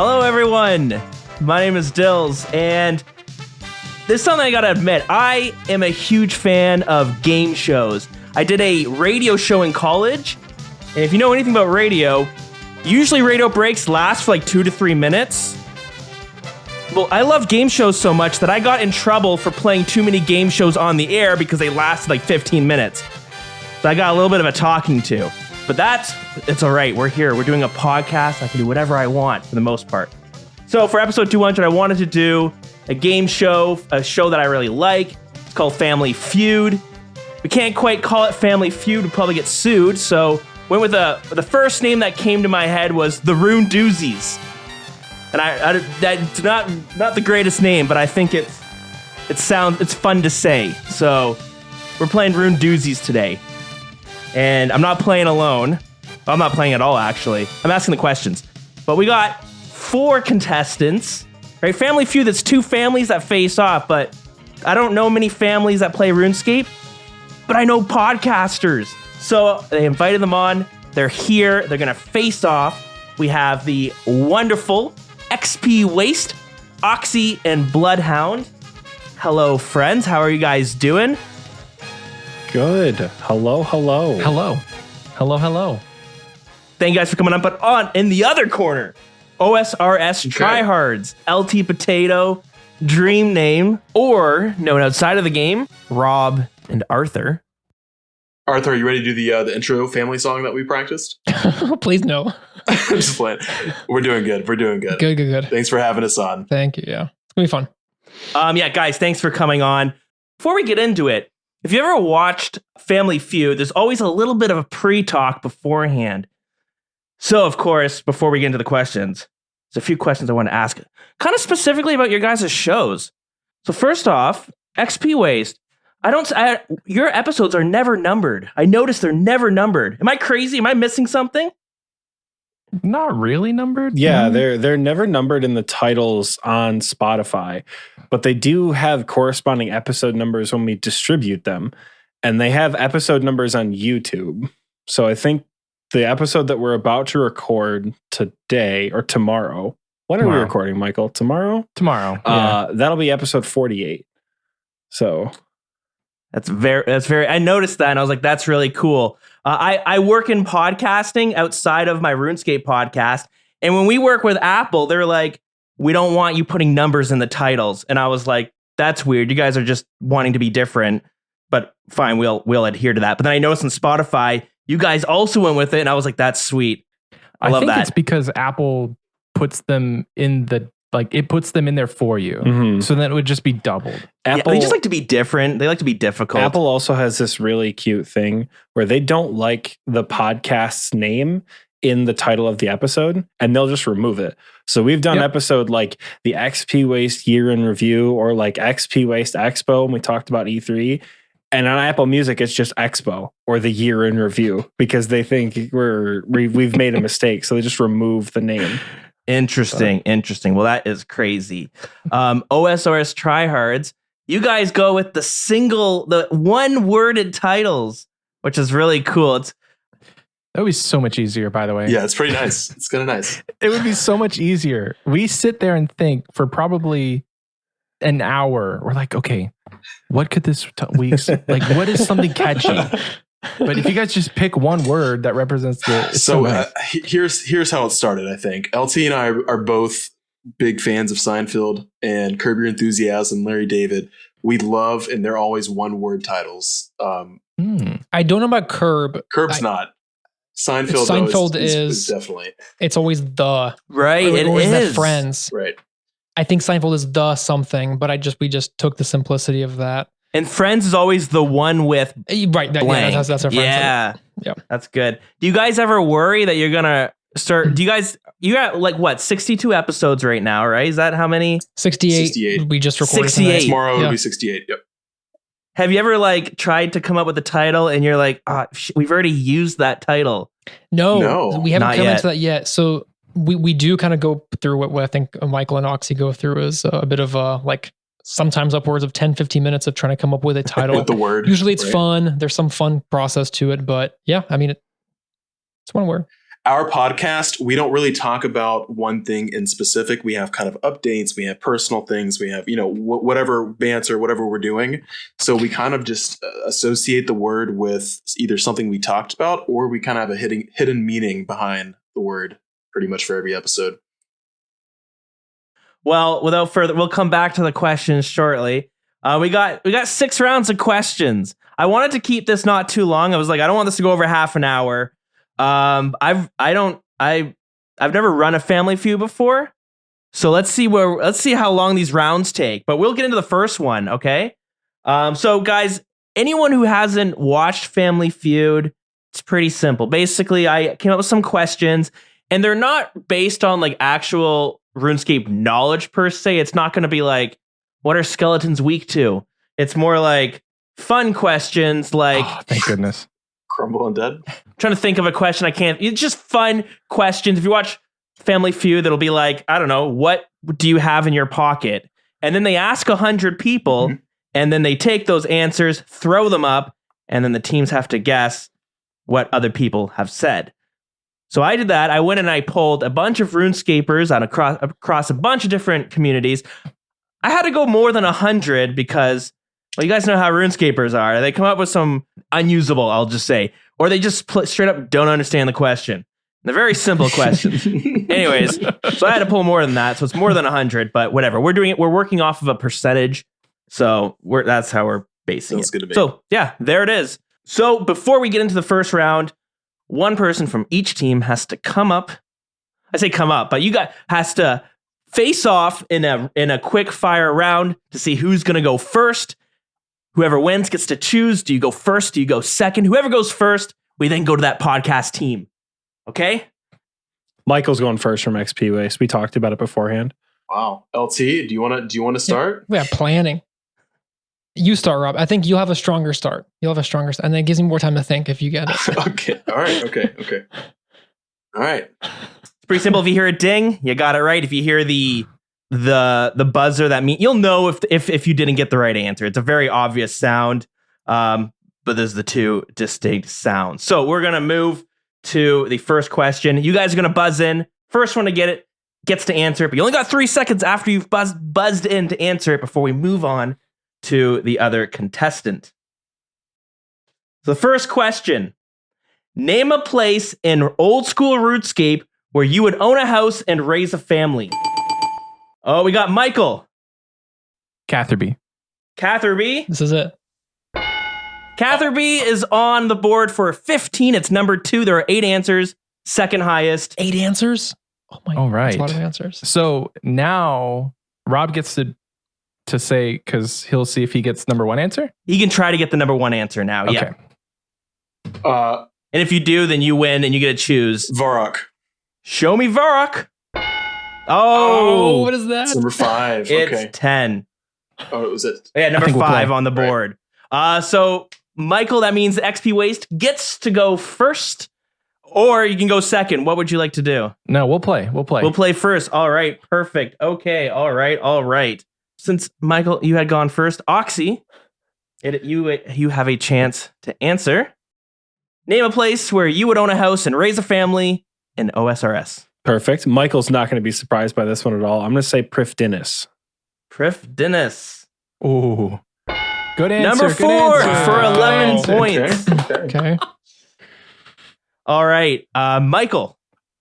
Hello, everyone. My name is Dills, and there's something I gotta admit. I am a huge fan of game shows. I did a radio show in college, and if you know anything about radio, usually radio breaks last for like 2 to 3 minutes. Well, I love game shows so much that I got in trouble for playing too many game shows on the air because they lasted like 15 minutes. So I got a little bit of a talking to. But it's all right. We're here. We're doing a podcast. I can do whatever I want for the most part. So for episode 200, I wanted to do a game show, a show that I really like. It's called Family Feud. We can't quite call it Family Feud. We'll probably get sued. So went with the first name that came to my head was the Rune Doozeys. And that's not the greatest name, but I think it's fun to say. So we're playing Rune Doozeys today. And I'm not playing alone. I'm not playing at all, actually. I'm asking the questions. But we got 4 contestants. Right? Family Feud, that's 2 families that face off, but I don't know many families that play RuneScape, but I know podcasters. So they invited them on. They're here. They're going to face off. We have the wonderful XP Waste, Oxy, and Bloodhound. Hello, friends. How are you guys doing? Good. Hello. Thank you guys for coming up. But in the other corner, OSRS Trihards, LT Potato, Dream Name, or known outside of the game, Rob and Arthur. Arthur, are you ready to do the intro family song that we practiced? Please no. Just playing. We're doing good. Good. Thanks for having us on. Thank you. Yeah, it's gonna be fun. Yeah, guys, thanks for coming on. Before we get into it, if you ever watched Family Feud, there's always a little bit of a pre-talk beforehand. So, of course, before we get into the questions, there's a few questions I want to ask, kind of specifically about your guys' shows. So, first off, XP Waste. Your episodes are never numbered. I noticed they're never numbered. Am I crazy? Am I missing something? Not really numbered. Mm-hmm. Yeah, they're never numbered in the titles on Spotify, but they do have corresponding episode numbers when we distribute them, and they have episode numbers on YouTube. So I think the episode that we're about to record today or tomorrow. When are we recording, Michael? Tomorrow. Yeah. That'll be episode 48. So That's very. I noticed that, and I was like, "That's really cool." I work in podcasting outside of my RuneScape podcast, and when we work with Apple, they're like, "We don't want you putting numbers in the titles," and I was like, "That's weird. You guys are just wanting to be different." But fine, we'll adhere to that. But then I noticed on Spotify, you guys also went with it, and I was like, "That's sweet." I love think that. It's because Apple puts them in it puts them in there for you. Mhm. So then it would just be doubled. Apple, they just like to be different. They like to be difficult. Apple also has this really cute thing where they don't like the podcast's name in the title of the episode, and they'll just remove it. So we've done episode like the XP Waste Year in Review or like XP Waste Expo, and we talked about E3. And on Apple Music, it's just Expo or the Year in Review because they think we've made a mistake. So they just remove the name. Interesting. Well, that is crazy. OSRS Trihards, you guys go with the one-worded titles, which is really cool. That would be so much easier, by the way. Yeah, it's pretty nice. It's kind of nice. It would be so much easier. We sit there and think for probably an hour. We're like, okay, what could this week's like? What is something catchy? But if you guys just pick one word that represents the... So here's how it started, I think. LT and I are both big fans of Seinfeld and Curb Your Enthusiasm, Larry David. We love, and they're always one-word titles. I don't know about Curb. Curb's not. Seinfeld, Seinfeld though, is definitely. It's always the. Right, it is. The Friends. Right. I think Seinfeld is the something, but we just took the simplicity of that. And Friends is always the one with right. Blank. Yeah, that's our Friends. Yeah, that's good. Do you guys ever worry that you're gonna start? You got like what 62 episodes right now, right? Is that how many? 68. We just recorded 68. Tomorrow it'll be 68. Yep. Have you ever like tried to come up with a title and you're like, we've already used that title? No, we haven't Not come yet. into that yet. So we do kind of go through what I think Michael and Oxy go through is a bit of like sometimes upwards of 10, 15 minutes of trying to come up with a title. With the word. Usually it's fun. There's some fun process to it, but yeah, I mean, it's one word. our podcast, we don't really talk about one thing in specific. We have kind of updates, we have personal things, we have, whatever banter, whatever we're doing. So we kind of just associate the word with either something we talked about, or we kind of have a hidden meaning behind the word pretty much for every episode. Well, without further, we'll come back to the questions shortly. We got 6 rounds of questions. I wanted to keep this not too long. I was like, I don't want this to go over half an hour. I've never run a Family Feud before, so let's see how long these rounds take. But we'll get into the first one, okay? So guys, anyone who hasn't watched Family Feud, it's pretty simple. Basically, I came up with some questions, and they're not based on like actual RuneScape knowledge per se. It's not going to be like, what are skeletons weak to? It's more like fun questions like, Oh, thank goodness. Crumble Undead? I'm trying to think of a question I can't. It's just fun questions. If you watch Family Feud, it'll be like, I don't know, what do you have in your pocket? And then they ask 100 people, and then they take those answers, throw them up, and then the teams have to guess what other people have said. So I did that. I went and I polled a bunch of RuneScapers across a bunch of different communities. I had to go more than 100 because, well, you guys know how RuneScapers are. They come up with some unusable, I'll just say, or they just straight up don't understand the question. They're very simple questions. Anyways, so I had to pull more than that. So it's more than 100, but whatever. We're doing it. We're working off of a percentage. So that's how we're basing Sounds it. good to me. So yeah, there it is. So before we get into the first round, one person from each team has to come up. I say come up, but has to face off in a quick fire round to see who's going to go first. Whoever wins gets to choose. Do you go first? Do you go second? Whoever goes first, we then go to that podcast team. Okay? Michael's going first from XP Waste. We talked about it beforehand. Wow. LT, do you want to start? Yeah, planning. You start, Rob. I think you'll have a stronger start. And then it gives me more time to think if you get it. Okay. All right. Okay. All right. It's pretty simple. If you hear a ding, you got it right. If you hear the buzzer, that means you'll know if you didn't get the right answer. It's a very obvious sound, but there's the two distinct sounds. So we're gonna move to the first question. You guys are gonna buzz in. First one to get it gets to answer it, but you only got 3 seconds after you've buzzed in to answer it before we move on to the other contestant. So the first question: name a place in old school RuneScape where you would own a house and raise a family. Oh, we got Michael. Catherby. Catherby. This is it. Catherby is on the board for 15. It's number 2. There are 8 answers. Second highest. 8 answers? Oh my All God. right. That's a lot of answers. So now Rob gets to say, because he'll see if he gets number 1 answer. You can try to get the number 1 answer now. Okay. Yeah. And if you do, then you win and you get to choose. Varrock. Show me Varrock. Oh, what is that? It's number 5. It's Okay. 10. Oh, was it? Yeah, number think we'll 5 play. on the board. So Michael, that means XP Waste gets to go first, or you can go second. What would you like to do? No, we'll play. We'll play first. All right, perfect. Okay, all right. Since Michael, you had gone first, Oxy, you have a chance to answer. Name a place where you would own a house and raise a family in OSRS. Perfect. Michael's not going to be surprised by this one at all. I'm going to say Prifdinnis. Prifdinnis. Ooh. Good answer. Number 4 for 11 points. Okay. All right, Michael,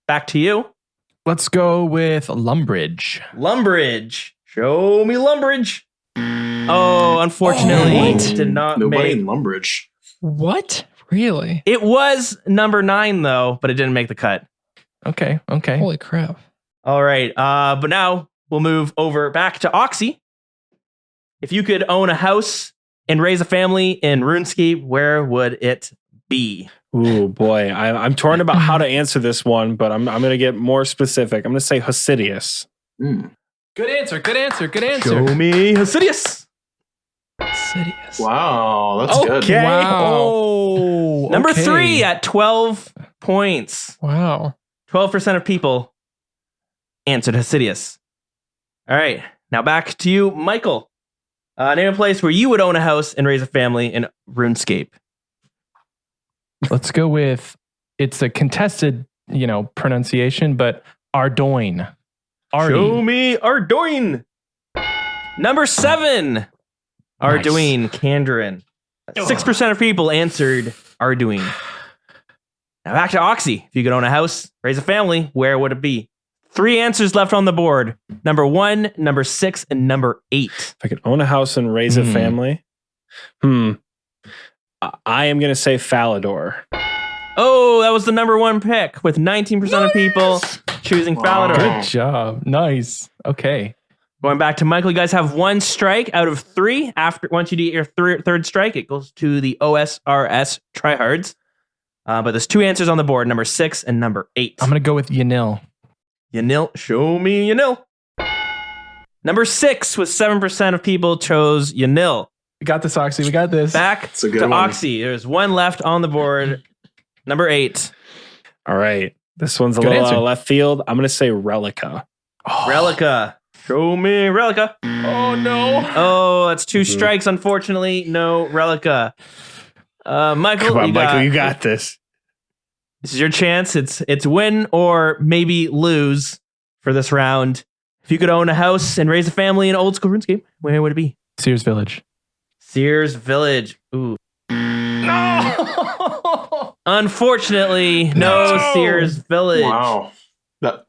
back to you. Let's go with Lumbridge. Lumbridge. Show me Lumbridge. Oh, unfortunately, What? did not Nobody make. in Lumbridge. What? Really? It was number 9 though, but it didn't make the cut. Okay. Holy crap. All right, but now we'll move over back to Oxy. If you could own a house and raise a family in RuneScape, where would it be? Ooh, boy. I'm torn about how to answer this one, but I'm going to get more specific. I'm going to say Hosidius. Good answer. Show me Hosidius. Sidious. Wow, that's good. Okay. Wow. Oh, Number okay. 3 at 12 points. Wow. 12% of people answered Hosidius. All right, now back to you, Michael. Name a place where you would own a house and raise a family in RuneScape. Let's go with, it's a contested pronunciation, but Ardoin. Artie. Show me Ardoin. Number 7, Arduino Candrin. 6% of people answered Arduino. Now back to Oxy. If you could own a house, raise a family, where would it be? 3 answers left on the board. Number 1, number 6, and number 8. If I could own a house and raise a family, I am going to say Falador. Oh, that was the number 1 pick with 19% of people choosing Falador. Good job. Nice. Okay. Going back to Michael, you guys have 1 strike out of 3. Once you get your third strike, it goes to the OSRS Trihards. But there's 2 answers on the board, number 6 and number 8. I'm going to go with Yanil. Yanil, show me Yanil. Number 6 with 7% of people chose Yanil. We got this, Oxy. We got this. Back to one. Oxy. There's 1 left on the board. Number 8. All right. This one's a Good little answer. left field. I'm going to say Relica. Oh. Relica. Show me Relica. Oh, no. Oh, that's 2 strikes, unfortunately. No Relica. Michael, Come on, Michael, got, you got this. this is your chance. It's win or maybe lose for this round. If you could own a house and raise a family in old school RuneScape, where would it be? Sears Village. Sears Village. Ooh. No. Unfortunately, no Sears Village. Wow.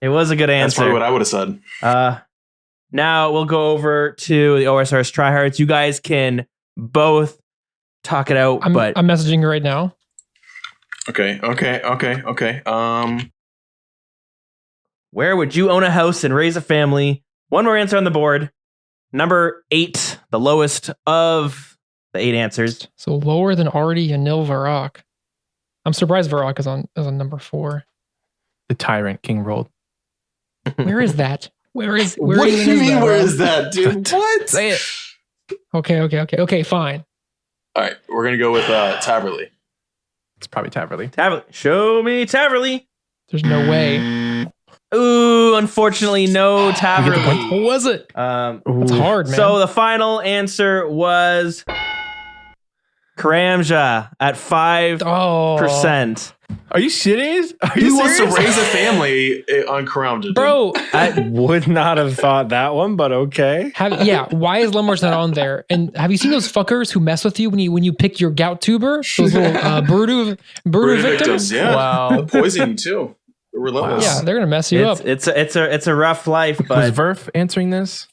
It was a good That's probably answer. what I would have said. Now we'll go over to the OSRS Trihards. You guys can both talk it out, I'm but messaging you right now. Okay. where would you own a house and raise a family? 1 more answer on the board. Number 8, the lowest of the 8 answers. So lower than Artie and Nil Varrock. I'm surprised Varrock is on number 4. The Tyrant King rolled. Where is that? Where What do even you mean? that, Where Rob? is that, dude? What? Say it. Okay, fine. All right, we're gonna go with Taverley. It's probably Taverley. Taverley. Show me Taverley. There's no way. Ooh, unfortunately, no Taverley. What was it? It's hard, man. So the final answer was Karamja at 5%. Are you serious? Are Who wants to raise a family on Karamja? dude? Bro, I would not have thought that one, but okay. why is Lemor's not on there? And have you seen those fuckers who mess with you when you pick your gout tuber? Those little Burdu victims? Yeah. Wow. The poison too. They're relentless. Yeah, they're gonna mess you up. It's a rough life, Was but Verf answering this?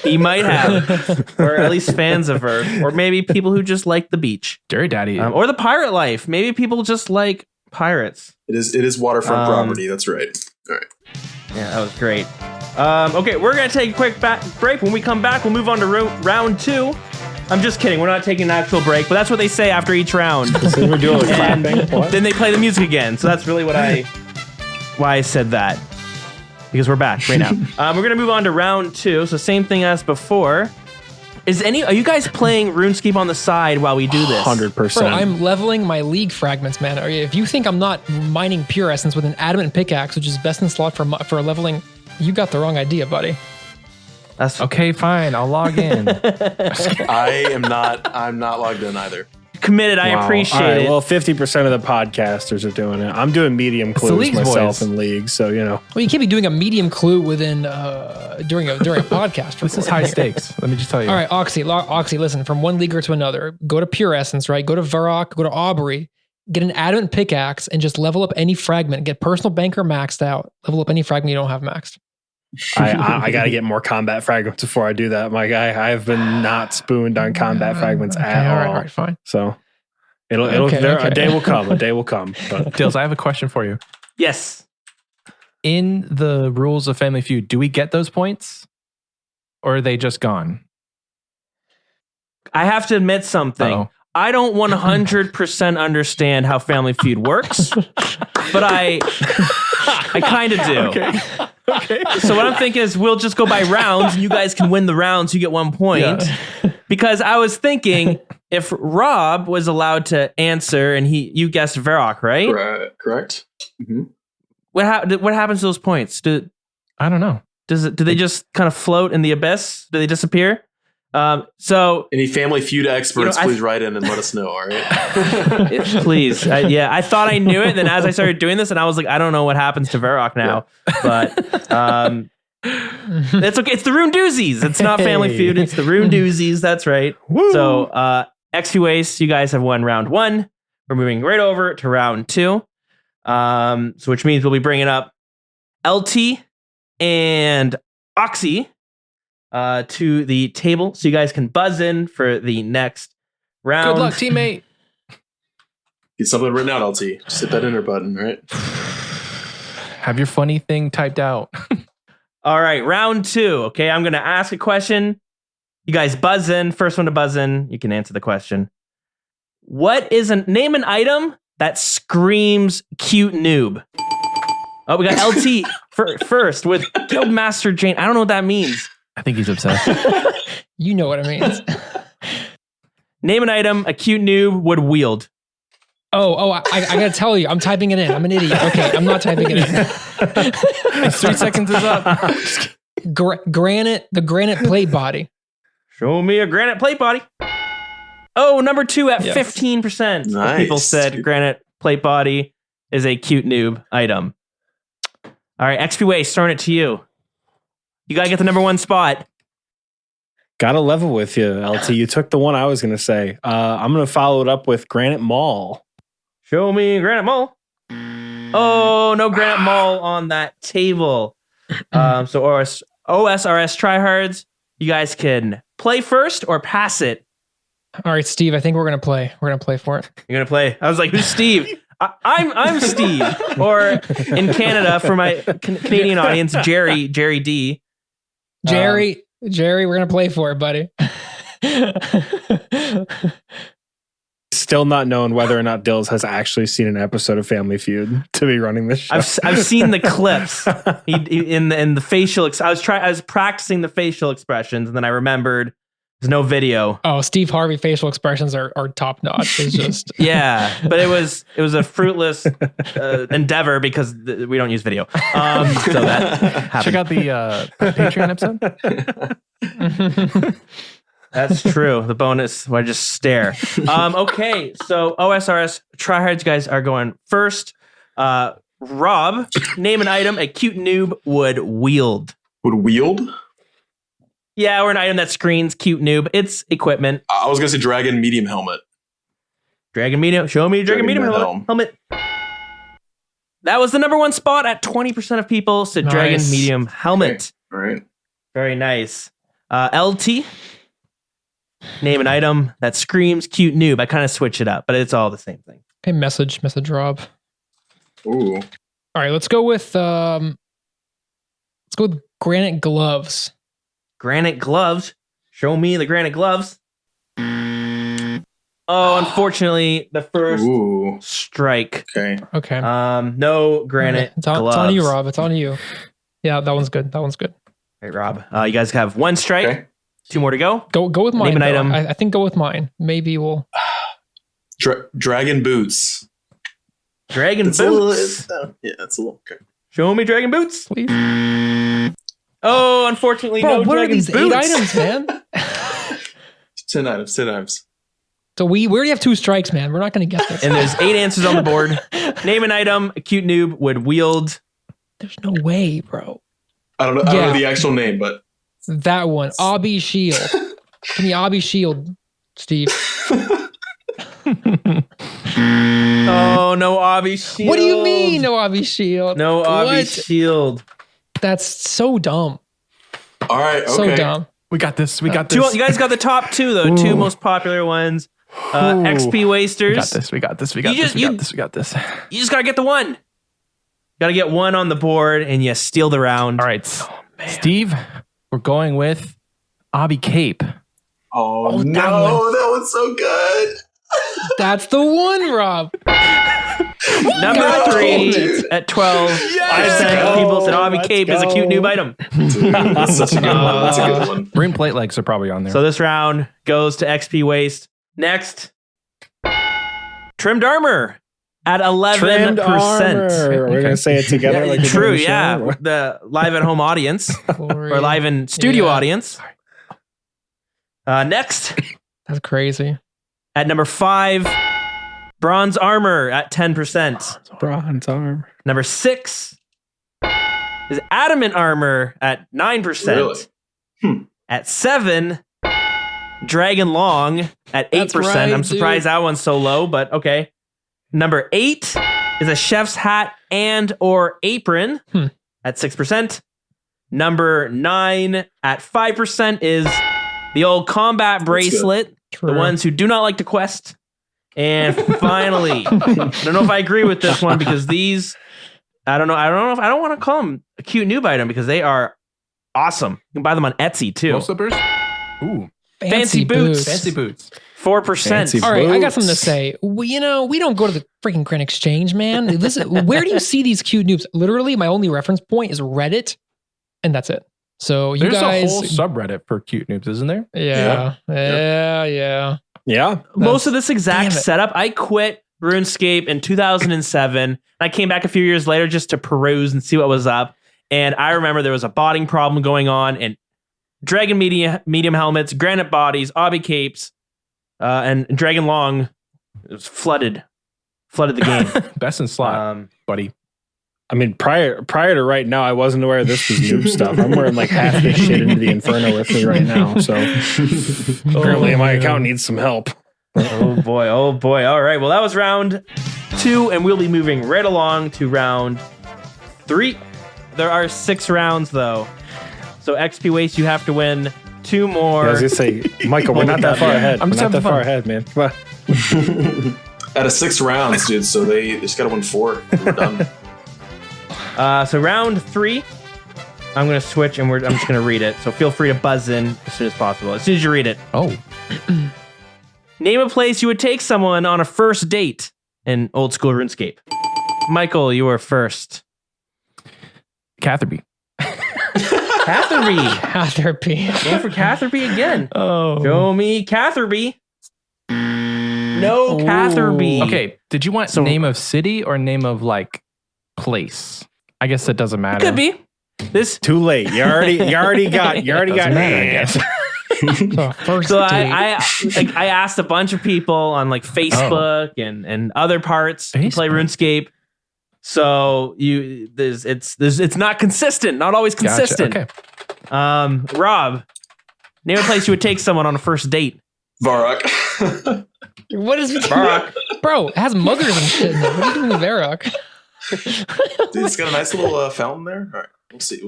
he might have, or at least fans of her, or maybe people who just like the beach, Dirty Daddy. or the pirate life. Maybe people just like pirates. It is waterfront property. That's right. All right. Yeah, that was great. Okay, we're gonna take a quick break. When we come back, we'll move on to round 2. I'm just kidding. We're not taking an actual break, but that's what they say after each round. So we're doing And clapping. What? then they play the music again. So that's really why I said that. Because we're back right now. We're gonna move on to round 2. So same thing as before. Are you guys playing RuneScape on the side while we do this? 100%. Bro, I'm leveling my league fragments, man. If you think I'm not mining pure essence with an adamant pickaxe, which is best in slot for leveling, you got the wrong idea, buddy. That's Okay, fine. I'll log in. I'm not logged in either. committed. I Wow. appreciate All right, it. Well, 50% of the podcasters are doing it. I'm doing medium the clues leagues, myself boys. in leagues, so you know. Well, you can't be doing a medium clue within during a podcast. This is recording. high stakes. Let me just tell you. All right, Oxy, listen, from one leaguer to another, go to Pure Essence, right? Go to Varrock, go to Aubrey, get an adamant pickaxe, and just level up any fragment. Get personal banker maxed out. Level up any fragment you don't have maxed. I got to get more combat fragments before I do that, my guy. I've been not spooned on combat fragments at all. All right, fine. So a day will come. A day will come. But Dills, I have a question for you. Yes. In the rules of Family Feud, do we get those points? Or are they just gone? I have to admit something. Uh-oh. I don't 100% understand how Family Feud works, but I kind of do. Okay. So what I'm thinking is we'll just go by rounds and you guys can win the rounds. You get 1 point. Yeah. Because I was thinking if Rob was allowed to answer and you guessed Varrock, right? Correct. Mm-hmm. What happens to those points? Do I don't know. they just kind of float in the abyss? Do they disappear? So Any Family Feud experts, please write in and let us know. All right. please. I thought I knew it. And then as I started doing this and I was like, I don't know what happens to Varrock now, but, it's okay. It's the Rune Doozies. It's not Family Feud. It's the Rune Doozies. That's right. Woo. So, XP Waste, you guys have won round 1. We're moving right over to round 2. So which means we'll be bringing up LT and Oxy to the table so you guys can buzz in for the next round. Good luck, teammate. Get something written out, LT. Just hit that enter button, right? Have your funny thing typed out. All right, round 2. Okay, I'm going to ask a question. You guys buzz in. First one to buzz in, you can answer the question. Name an item that screams cute noob? Oh, we got LT first with Guildmaster Jane. I don't know what that means. I think he's obsessed. You know what it means. Name an item a cute noob would wield. I gotta tell you, I'm typing it in. I'm an idiot. Okay, I'm not typing it in. 3 seconds is up. The granite plate body. Show me a granite plate body. Oh, number 2 at Yes. 15%. Nice. People said granite plate body is a cute noob item. All right, XP Waste, throwing it to you. You gotta get the number 1 spot. Gotta level with you, LT. You took the one I was going to say. I'm going to follow it up with Granite Mall. Show me Granite Mall. Oh, no Granite Mall on that table. So OSRS Trihards, you guys can play first or pass it. All right, Steve, I think we're gonna play. We're gonna play for it. You're gonna play. I was like, who's Steve? I'm Steve. Or in Canada, for my Canadian audience, Jerry D. Jerry, we're gonna play for it, buddy. Still not known whether or not Dills has actually seen an episode of Family Feud to be running this show. I've seen the clips in the facial. I was practicing the facial expressions, and then I remembered there's no video. Oh, Steve Harvey facial expressions are top notch. It's just Yeah, but it was a fruitless endeavor because we don't use video. So that happened. Check out the Patreon episode. That's true. The bonus, I just stare. Okay, so OSRS Trihards, you guys are going first. Rob, name an item a cute noob would wield. Would wield? Yeah, or an item that screens cute noob. It's equipment. I was going to say Dragon Medium Helmet. Dragon Medium. Show me Dragon Medium helmet. That was the number 1 spot at 20% of people said Dragon Nice. Medium helmet. All right. Very nice. LT, name an item that screams cute noob. I kind of switch it up, but it's all the same thing. okay. Message, Rob. Ooh. All right, let's go with granite gloves. Granite gloves. Show me the granite gloves. Oh, unfortunately, the first Ooh. strike. Okay. Okay. No granite It's gloves. on you, Rob. It's on you. Yeah, that one's good. All right, Rob. You guys have 1 strike. Okay. 2 more to go. Go with mine. Name an though. item. I think go with mine. Maybe we'll. Dragon Boots. Dragon It's boots. it's a little. Okay. Show me dragon boots. Please. Oh, unfortunately, Bro, no what are dragon these boots. 8 items, man? 10 items. 10 items. So we already have 2 strikes, man. We're not going to get this. And there's 8 answers on the board. Name an item a cute noob would wield. There's no way, bro. I don't know the actual name, but That one. Obby Shield. Give me Obby Shield, Steve. Oh, no Obby Shield. What do you mean, no Obby Shield? No Obby What? Shield. That's so dumb. all right. Okay. So dumb. We got this. We got You this. guys got the top 2, though. 2 most popular ones. XP Wasters. We got this. We got this. You just got to get the 1. Got to get 1 on the board, and you steal the round. All right, Steve, we're going with Obby Cape. Oh, that no. one. That one's so good. That's the one, Rob. Number God, 3 damn at 12. Yes! 5% of people said Obby Let's Cape is a cute go. noob item. Dude, that's such a good one. That's a good one. Rune plate legs are probably on there. So this round goes to XP Waste. Next, trimmed armor at 11%. Trimmed armor. We're going to say it together. like we're True, doing the yeah. show. The live at home audience or live in studio Yeah. audience. Next, That's crazy. at number 5, bronze armor at 10%. Bronze armor. Number 6 is adamant armor at 9%. Really? At 7, dragon long at 8%. That's right, I'm surprised dude. that one's so low, but okay. Number 8 is a chef's hat and or apron at 6%. Number 9 at 5% is the old combat bracelet. True. The ones who do not like to quest. And finally, I don't know if I agree with this one because these, I don't know if I don't want to call them a cute noob item because they are awesome. You can buy them on Etsy too. Wool slippers? Ooh. Fancy boots. Fancy boots. 4%. Fancy All right, I got boots. something to say. We don't go to the freaking Grand Exchange, man. Listen, where do you see these cute noobs? Literally, my only reference point is Reddit, and that's it. So you There's guys, a whole subreddit for cute noobs, isn't there? yeah. Yeah. Most of this exact Damn it. setup, I quit RuneScape in 2007. I came back a few years later just to peruse and see what was up. And I remember there was a botting problem going on, and Dragon medium helmets, granite bodies, obby capes, and Dragon long was flooded the game. Best in slot, buddy. I mean, prior to right now, I wasn't aware this was noob stuff. I'm wearing like half this shit into the Inferno with me right now. So apparently my account needs some help. Oh boy. All right. Well, that was round 2, and we'll be moving right along to round 3. There are 6 rounds though. So XP Waste, you have to win 2 more. I was gonna say, Michael, we're not that far ahead. I'm We're just not that having far fun. ahead, man. Come on. Out of 6 rounds, dude, so they just got to win 4. We're done. So round 3, I'm going to switch and I'm just going to read it. So feel free to buzz in as soon as possible. As soon as you read it. Oh, Name a place you would take someone on a first date in old school RuneScape. Michael, you are first. Catherby. Catherby. Catherby. Going for Catherby again. Oh. Show me Catherby. No Catherby. Okay, did you want So- name of city or name of like place? I guess it doesn't matter. Could be. This. Too late. You already got. Doesn't matter, I guess. So first So date. I asked a bunch of people on like Facebook and other parts who play Facebook. RuneScape. So it's not consistent, not always Gotcha, consistent. okay. Rob, name a place you would take someone on a first date. Varrock. What is it? Varrock. Bro, it has muggers and shit in it. What are you doing with Varrock? Dude, it's got a nice little fountain there. All right, we'll see.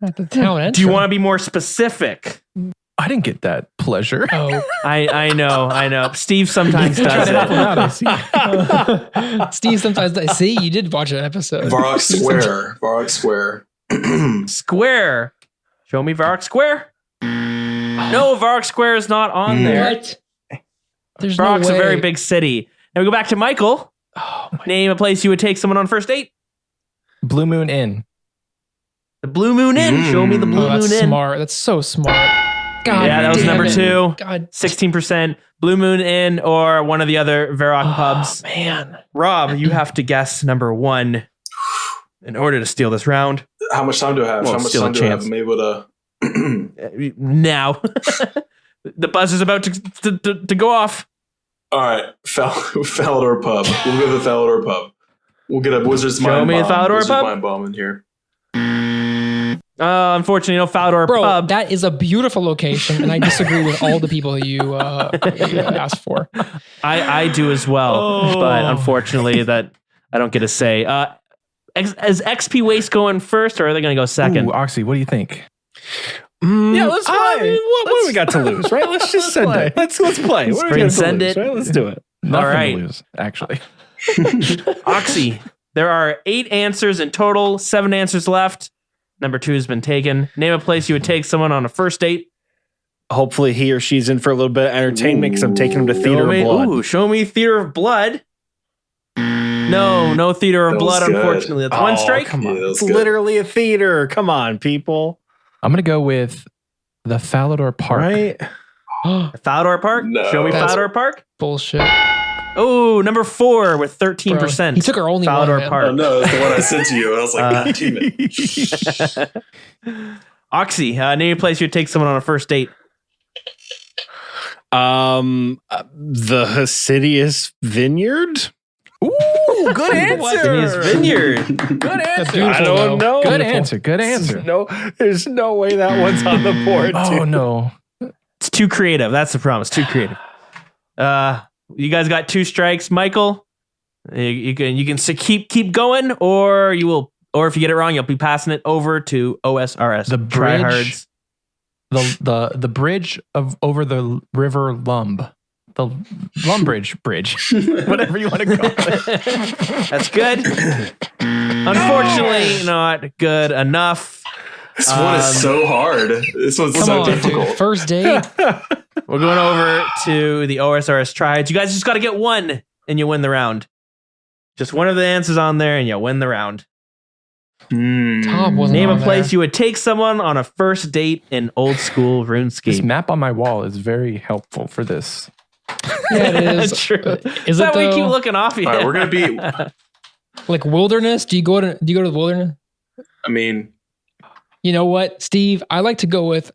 At the town entrance. Do you want to be more specific? I didn't get that pleasure. Oh, I know. Steve sometimes does it. Steve sometimes does. See, you did watch an episode. Varrock Square. Varrock Square. Square. Show me Varrock Square. No, Varrock Square is not on there. What? There's Varrock's no way. a very big city. Now we go back to Michael. Oh, my. Name a place you would take someone on a first date. Blue Moon Inn. The Blue Moon Inn. Show me the Blue Oh, that's Moon Inn. smart. That's so smart. God Yeah, that was damn number it. 2. God. 16%. Blue Moon Inn or one of the other Varrock pubs. Oh, man. Rob, you have to guess number 1 in order to steal this round. How much time do I have? Well, How much still a time do I have? chance. I'm able to. Now. The buzz is about to go off. All right, Falador Pub. We'll go to the Falador Pub. We'll get a Wizard's Show Mind me the Bomb. Falador Wizard's Pub. Mind Bomb in here. Unfortunately, no Falador Bro, pub. that is a beautiful location, and I disagree with all the people you asked for. I do as well, but unfortunately, that I don't get a say. Is XP Waste going first, or are they going to go second? Ooh, Oxy, what do you think? Yeah, let's play. I mean, what do we got to lose, right? Let's just send play. it. Let's play. What are we Spring gonna send lose, it. right? Let's do it. Nothing right. to lose, actually. Oxy, there are 8 answers in total, 7 answers left. Number 2 has been taken. Name a place you would take someone on a first date. Hopefully, he or she's in for a little bit of entertainment because I'm taking him to Theater of Blood. Show me Theater of Blood. No Theater of That was Blood, good. unfortunately. That's one strike. Come on, Yeah, that's it's good. literally a theater. Come on, people. I'm going to go with the Falador Park. Right? Falador Park. No. Show me That's- Falador Park. Bullshit. Oh, number 4 with Bro, 13%. he took our only Falador one, man. Park. Oh no, that's the one I sent to you. I was like, damn it. Oxy, name a place you'd take someone on a first date. The Hasidious Vineyard. Ooh, good His answer. vineyard. Good answer. beautiful, I don't know. Good answer. Good answer. No, there's no way that one's on the board. Oh dude. no. It's too creative. That's the problem. It's too creative. You guys got 2 strikes, Michael. You can keep going, or you will, or if you get it wrong, you'll be passing it over to OSRS. The bridge. Trihards. The bridge of over the river Lumb. The Lumbridge Bridge. Whatever you want to call it. That's good. Unfortunately, not good enough. This one is so hard. This one's Come so on, difficult. dude. First date. We're going over to the OSRS Trihards. You guys just got to get one, and you win the round. Just one of the answers on there, and you win the round. Top wasn't Name a on place there. you would take someone on a first date in old school This RuneScape. map on my wall is very helpful for this. Yeah, it is. True. Is that it way you keep though? looking off you? All right, we're gonna be. Like wilderness? Do you go to the wilderness? I mean, You know what, Steve? I like to go with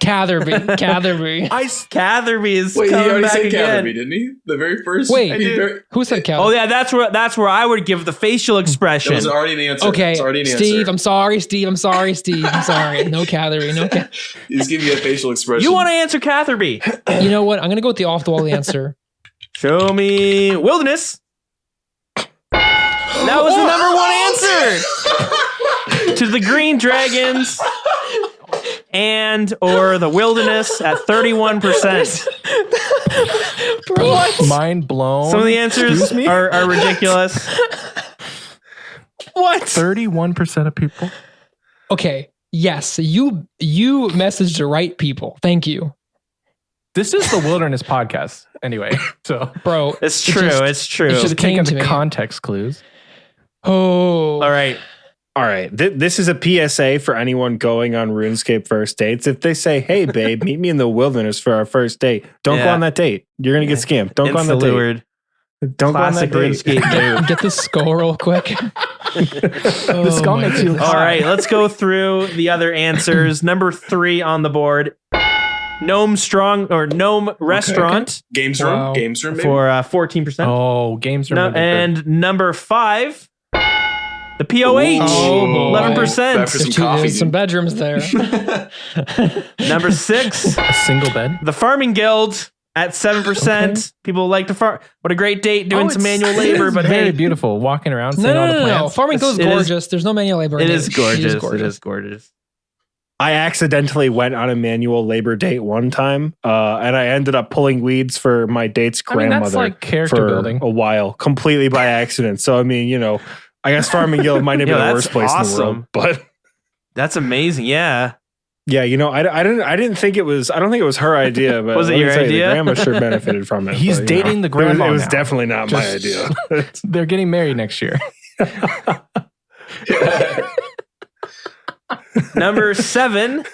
Catherby. Catherby is wait, he coming already back said again. Catherby, didn't he? The very first. Wait. he very- Who said Catherby? Oh yeah, that's where I would give the facial expression. that was already an answer. Okay, It's already an Steve. answer. I'm sorry, Steve. I'm sorry, Steve. I'm sorry. No Catherby. No. He's giving you a facial expression. You want to answer Catherby? You know what? I'm gonna go with the off the wall answer. Show me wilderness. That was the number 1 answer to the Green Dragons and or the wilderness at 31%. What? Mind blown. Some of the answers are ridiculous. What? 31% of people. Okay. Yes. You messaged the right people. Thank you, This is the Wilderness Podcast, anyway. So bro. It's it true. just- It's true. it just just take came to into me. context clues. Oh. All right. All right. This is a PSA for anyone going on RuneScape first dates. If they say, "Hey, babe, meet me in the wilderness for our first date," don't go Yeah. on that date. You're gonna get scammed. Don't go on that date. Insta-lured. Don't Classic go on that date. RuneScape move. Get this skull real quick. The skull my makes you goodness. All right, let's go through the other answers. Number 3 on the board. Gnome Restaurant Games room. Wow. Games room. Maybe? for 14%. Oh, games are No, really good. and number 5, the POH, Oh, boy. 11%. Back for some There's coffee. some bedrooms there. Number 6, A single bed. the Farming Guild at 7%. Okay. People like to farm. What a great date doing some manual labor, It's but very hey, beautiful. Walking around, seeing No, all the no. plants. Farming goes It is- gorgeous. There's no manual labor. in it is gorgeous. It is gorgeous. I accidentally went on a manual labor date one time, and I ended up pulling weeds for my date's I mean, grandmother that's like character for building. a while, completely by accident. So I mean, I guess Farming Guild might not be Yo, the that's worst place in the world, awesome. but That's amazing. Yeah. yeah, I didn't think it was. I don't think it was her idea, but Was it let me your tell you, idea? The grandma sure benefited from it. He's but, dating the grandma It was now. definitely not my Just- idea. They're getting married next year. Number 7,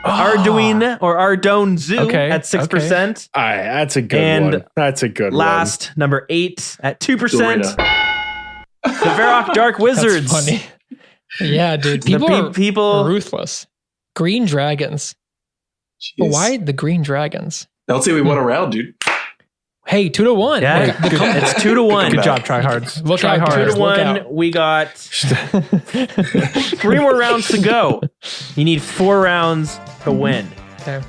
Arduino or Ardone Zoo Okay, at 6%. All right, that's a good And one. That's a good Last, number 8 at 2%. Dorina. The Varrock Dark Wizards. That's funny. Yeah, dude. The People are people. ruthless. Green dragons. But Jeez. why the green dragons? I'll say we won a round, dude. Hey, 2-1. Yeah, Look, the com- it's 2-1. Good job, Trihards. Look Try out, hard. 2-1. Look We got 3 more rounds to go. You need 4 rounds to win. Okay.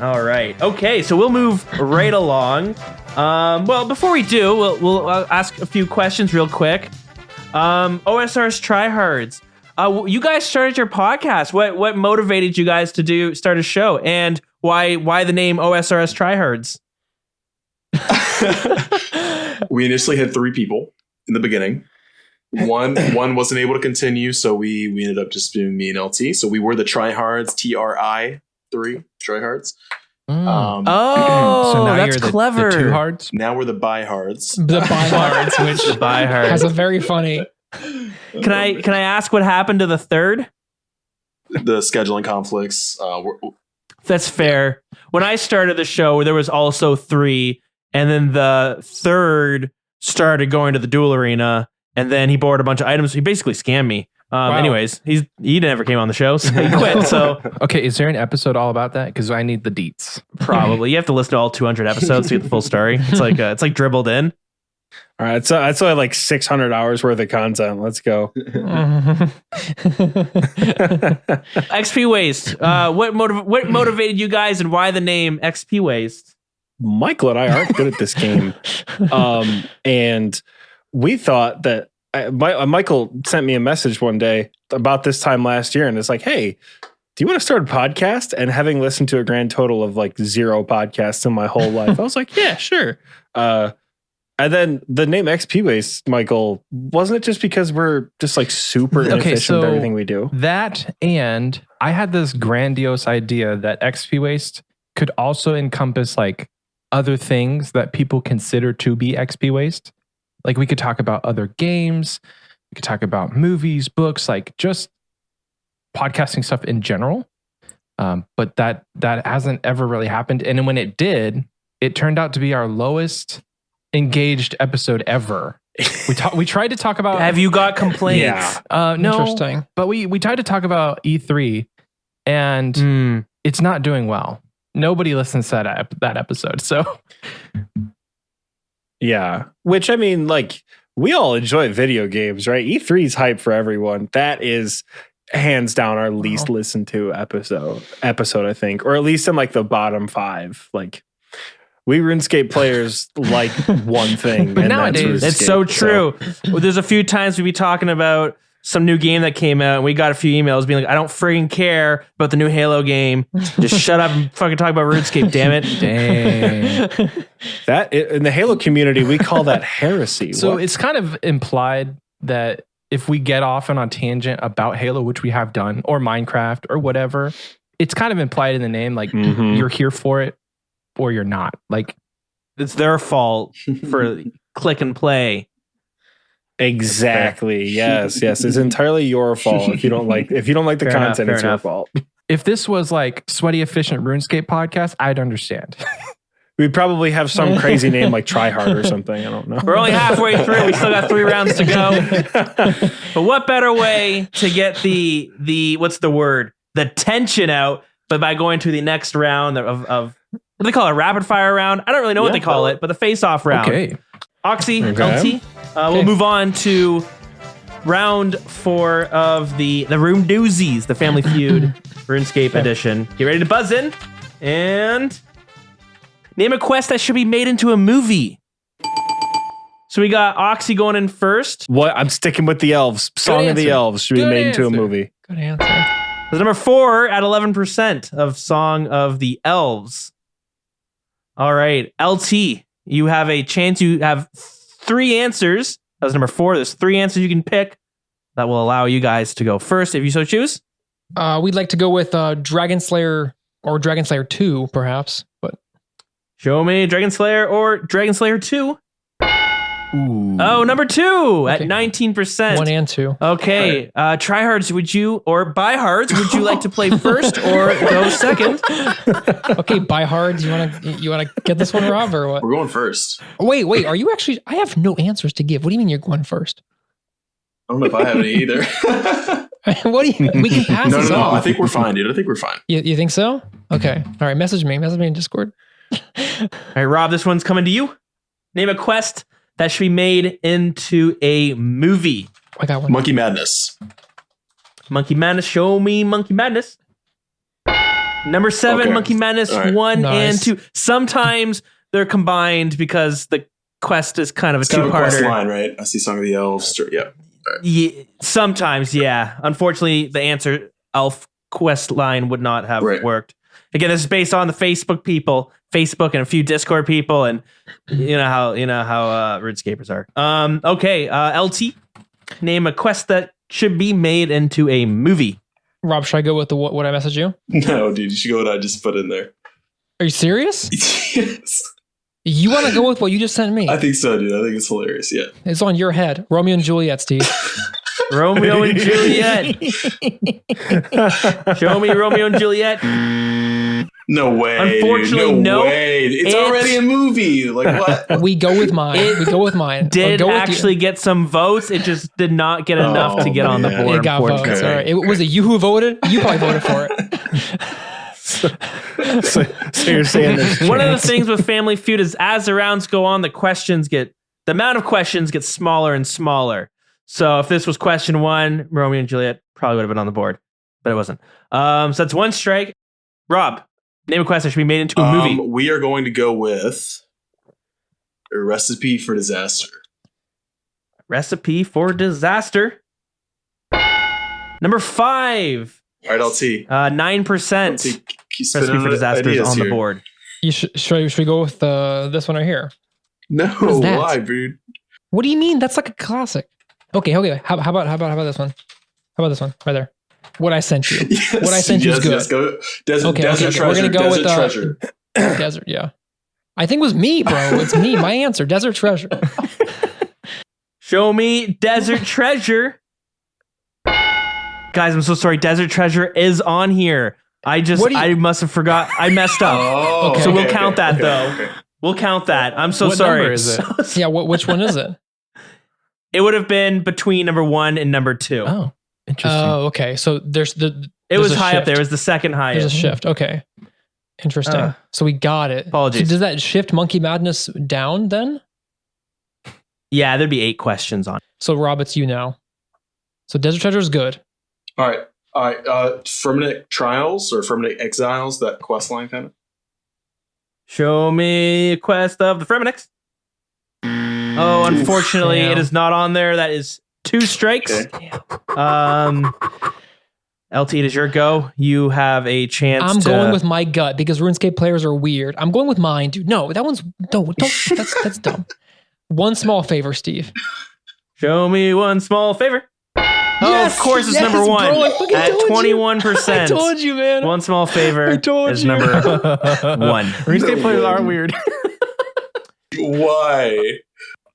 All right. Okay, so we'll move right along. Well, before we do, we'll ask a few questions real quick. OSRS Trihards. You guys started your podcast. What motivated you guys to start a show, and why the name OSRS Trihards? We initially had 3 people in the beginning. One wasn't able to continue, so we ended up just doing me and LT. So we were the Trihards, TRI3 Trihards. Mm. Oh, So now that's you're the clever. two hards. Now we're the Bihards. The Bihards, which Bihards. has a very funny. Can I ask what happened to the third? The scheduling conflicts. That's fair. When I started the show, there was also 3, and then the third started going to the duel arena, and then he bought a bunch of items. He basically scammed me. Wow. Anyways, he never came on the show, so he quit. So Okay, is there an episode all about that? Because I need the deets. probably you have to listen to all 200 episodes to get the full story. It's like dribbled in. All right, so that's only like 600 hours worth of content. Let's go. XP Waste. What motivated you guys, and why the name XP Waste? Michael and I aren't good at this game. And we thought that Michael sent me a message one day about this time last year. And it's like, hey, do you want to start a podcast? And having listened to a grand total of like 0 podcasts in my whole life, I was like, yeah, sure. And then the name XP Waste, Michael, wasn't it just because we're just like super inefficient at everything we do? That, and I had this grandiose idea that XP Waste could also encompass like other things that people consider to be XP waste. Like we could talk about other games, we could talk about movies, books, like just podcasting stuff in general. But that hasn't ever really happened. And when it did, it turned out to be our lowest engaged episode ever. We tried to talk about. Have you got complaints? No, Interesting. but we tried to talk about E3, and it's not doing well. Nobody listens to that episode. So, yeah. Which I mean, like, we all enjoy video games, right? E3's hype for everyone. That is hands down our least listened to episode, I think, or at least in like the bottom 5. Like, we RuneScape players like one thing, but and nowadays that's It's so true. Well, there's a few times we'd be talking about some new game that came out, and we got a few emails being like, I don't friggin' care about the new Halo game. Just shut up and fucking talk about RuneScape, damn it. dang. That in the Halo community, we call that heresy. So What? it's kind of implied that if we get off on a tangent about Halo, which we have done, or Minecraft or whatever, it's kind of implied in the name, like you're here for it or you're not. Like It's their fault for click and play. Exactly. Yes. It's entirely your fault if you don't like the Fair enough, content. fair It's your enough. fault. if this was like Sweaty Efficient RuneScape podcast, I'd understand. We'd probably have some crazy name like Trihard or something. I don't know. We're only halfway through. We still got 3 rounds to go. But what better way to get the what's the word? The tension out, but by going to the next round of what do they call it? A rapid fire round? I don't really know what they call it, but the face off round. Okay. Oxy, Okay. LT. We'll move on to round 4 of the Room Doozies, the Family Feud RuneScape edition. Get ready to buzz in and name a quest that should be made into a movie. So we got Oxy going in first. What? I'm sticking with the elves. Song of the answer. Elves should be Good made into a answer. movie. Good answer. That's number 4 at 11% of Song of the Elves. All right, LT, you have a chance. You have 3 answers. That was number 4. There's 3 answers you can pick that will allow you guys to go first if you so choose. We'd like to go with Dragon Slayer or Dragon Slayer 2, perhaps. But Show me Dragon Slayer or Dragon Slayer 2. Ooh. Oh, number 2 at Okay. 19%. 1 and 2. Okay, Trihards, would you, or Biehards, would you like to play first or go second? Okay, buy hard. You wanna get this one, Rob, or what? We're going first. Wait. Are you actually? I have no answers to give. What do you mean you're going first? I don't know if I have any either. What do you? We can pass No. this off. I think we're fine, dude. I think we're fine. You think so? Okay. All right. Message me in Discord. All right, Rob, this one's coming to you. Name a quest that should be made into a movie. I got one. Monkey Madness. Monkey Madness, show me Monkey Madness. Number 7, Okay. Monkey Madness, All right. 1 Nice. and 2. Sometimes they're combined because the quest is kind of a It's kind of a quest two-parter. line, right? I see Song of the Elves. Yeah. Yeah, sometimes, yeah. Unfortunately, the answer Elf quest line would not have Right. worked. Again, this is based on the Facebook and a few Discord people, and you know how RuneScapers are. Okay, LT, name a quest that should be made into a movie. Rob, should I go with what I messaged you? No, dude, you should go what I just put in there. Are you serious? Yes. You want to go with what you just sent me? I think so, dude. I think it's hilarious. Yeah. It's on your head. Romeo and Juliet, Steve. Romeo and Juliet. Show me Romeo and Juliet. No way. Unfortunately, dude. no. Way. It's already a movie. Like what? We go with mine. We go with mine. Did Go with actually get some votes. It just did not get enough to get on the man. board. It got votes. Unfortunately. All right. Was it you who voted? You probably voted for it. So you're saying there's One of the chance. things with Family Feud is as the rounds go on, the amount of questions gets smaller and smaller. So if this was question 1, Romeo and Juliet probably would have been on the board, but it wasn't. So that's 1 strike. Rob, name a question that should be made into a movie. We are going to go with A Recipe for Disaster. Recipe for Disaster. Number 5. All right, LT. 9%. LT, keep Recipe for Disaster is on the board. Should we go with this one right here? No, is that? why, dude? What do you mean? That's like a classic. Okay. How about this one? How about this one right there? What I sent you. Yes, What I sent you is good. Yes, go. Desert Okay. Treasure. We're gonna go Desert with Treasure. Desert. Yeah. I think it was me, bro. It's me. My answer. Desert Treasure. Show me Desert Treasure. Guys, I'm so sorry. Desert Treasure is on here. I must have forgot. I messed up. Oh, Okay. So we'll count that, though. Okay. We'll count that. I'm so What sorry. number is it? Yeah. Which one is it? It would have been between number 1 and number 2. Oh, interesting. Oh, okay. So It there's was a high up shift. there. It was the second There's a highest. shift. Okay. Interesting. So we got it. Apologies. So does that shift Monkey Madness down then? Yeah, there'd be 8 questions on it. So Rob, it's you now. So Desert Treasure is good. All right. Fermentic Trials or Fermentic Exiles, that quest line kind of. Show me a quest of the Fremenix. Oh, unfortunately, Damn. it is not on there. That is 2 strikes. Okay. LT, it is your go. You have a chance I'm to... going with my gut because RuneScape players are weird. I'm going with mine, dude. No, that one's don't. That's dumb. One small favor, Steve. Show me one small favor. Oh, Yes, of course, it's yes, number 1 bro, I fucking at told you. 21%. I told you, man. One small favor I told is you. number 1. RuneScape No players way. are weird. Why?